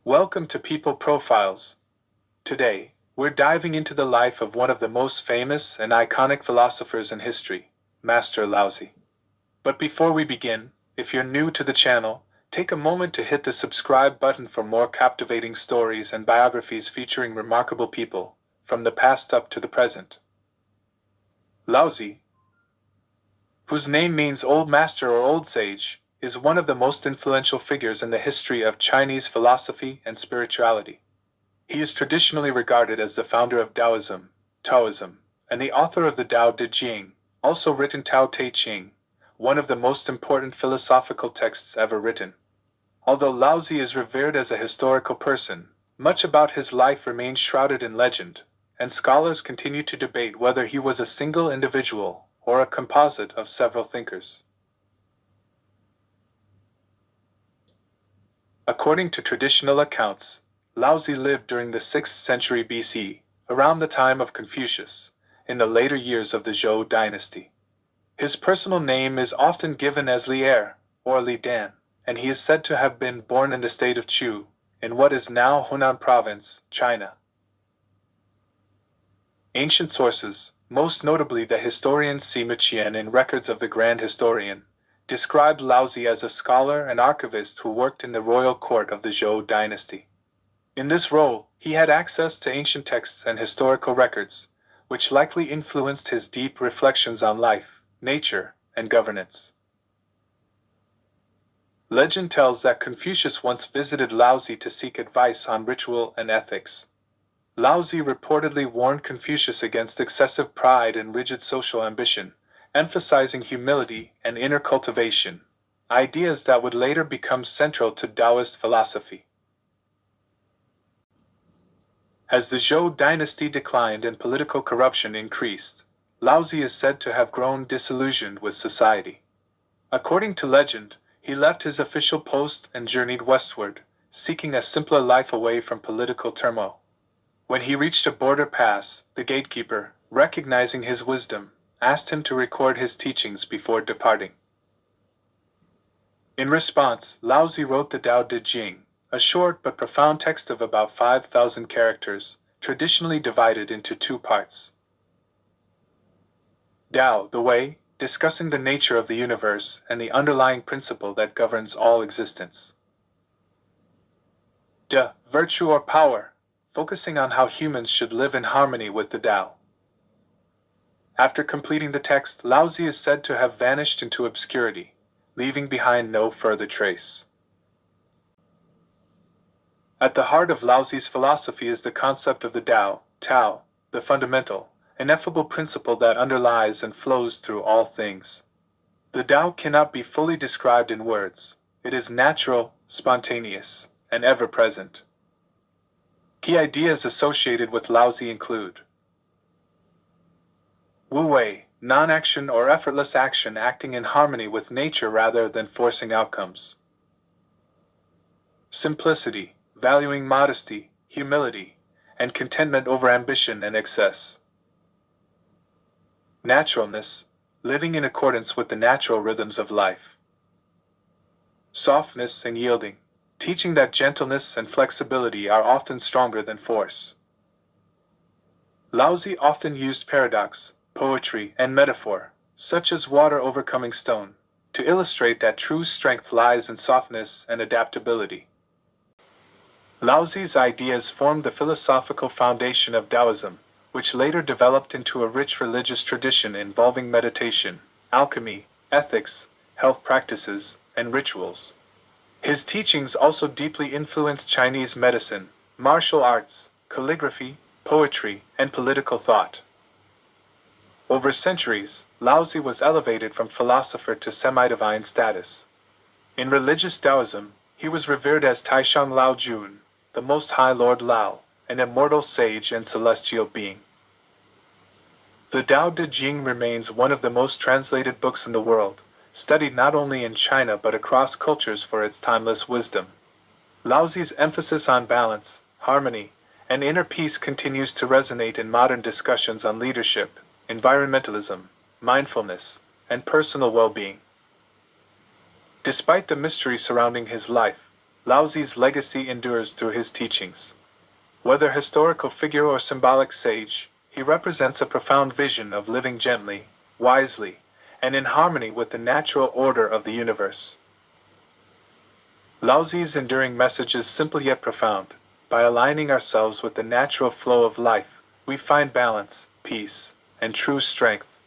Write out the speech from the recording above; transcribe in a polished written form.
Welcome to People Profiles. Today, we're diving into the life of one of the most famous and iconic philosophers in history, Master Laozi. But before we begin, if you're new to the channel, take a moment to hit the subscribe button for more captivating stories and biographies featuring remarkable people, from the past up to the present. Laozi, whose name means old master or old sage, is one of the most influential figures in the history of Chinese philosophy and spirituality. He is traditionally regarded as the founder of Taoism, and the author of the Dào Dé Jīng, also written Tao Te Ching, one of the most important philosophical texts ever written. Although Laozi is revered as a historical person, much about his life remains shrouded in legend, and scholars continue to debate whether he was a single individual or a composite of several thinkers. According to traditional accounts, Laozi lived during the 6th century BC, around the time of Confucius, in the later years of the Zhou dynasty. His personal name is often given as Li Er, or Li Dan, and he is said to have been born in the state of Chu, in what is now Hunan Province, China. Ancient sources, most notably the historian Sima Qian in Records of the Grand Historian, described Laozi as a scholar and archivist who worked in the royal court of the Zhou dynasty. In this role, he had access to ancient texts and historical records, which likely influenced his deep reflections on life, nature, and governance. Legend tells that Confucius once visited Laozi to seek advice on ritual and ethics. Laozi reportedly warned Confucius against excessive pride and rigid social ambition, emphasizing humility and inner cultivation, ideas that would later become central to Taoist philosophy. As the Zhou dynasty declined and political corruption increased, Laozi is said to have grown disillusioned with society. According to legend, he left his official post and journeyed westward, seeking a simpler life away from political turmoil. When he reached a border pass, the gatekeeper, recognizing his wisdom, asked him to record his teachings before departing. In response, Laozi wrote the Dào Dé Jīng, a short but profound text of about 5,000 characters, traditionally divided into two parts. Dao, the way, discussing the nature of the universe and the underlying principle that governs all existence. De, virtue or power, focusing on how humans should live in harmony with the Tao. After completing the text, Laozi is said to have vanished into obscurity, leaving behind no further trace. At the heart of Laozi's philosophy is the concept of the Tao, the fundamental, ineffable principle that underlies and flows through all things. The Tao cannot be fully described in words. It is natural, spontaneous, and ever-present. Key ideas associated with Laozi include Wu Wei, non-action or effortless action acting in harmony with nature rather than forcing outcomes. Simplicity, valuing modesty, humility, and contentment over ambition and excess. Naturalness, living in accordance with the natural rhythms of life. Softness and yielding, teaching that gentleness and flexibility are often stronger than force. Laozi often used paradox, poetry, and metaphor, such as water overcoming stone, to illustrate that true strength lies in softness and adaptability. Laozi's ideas formed the philosophical foundation of Taoism, which later developed into a rich religious tradition involving meditation, alchemy, ethics, health practices, and rituals. His teachings also deeply influenced Chinese medicine, martial arts, calligraphy, poetry, and political thought. Over centuries, Laozi was elevated from philosopher to semi-divine status. In religious Taoism, he was revered as Taishang Lao Jun, the Most High Lord Lao, an immortal sage and celestial being. The Dào Dé Jīng remains one of the most translated books in the world, studied not only in China but across cultures for its timeless wisdom. Laozi's emphasis on balance, harmony, and inner peace continues to resonate in modern discussions on leadership, environmentalism, mindfulness, and personal well-being. Despite the mystery surrounding his life, Laozi's legacy endures through his teachings. Whether historical figure or symbolic sage, he represents a profound vision of living gently, wisely, and in harmony with the natural order of the universe. Laozi's enduring message is simple yet profound. By aligning ourselves with the natural flow of life, we find balance, peace, and true strength.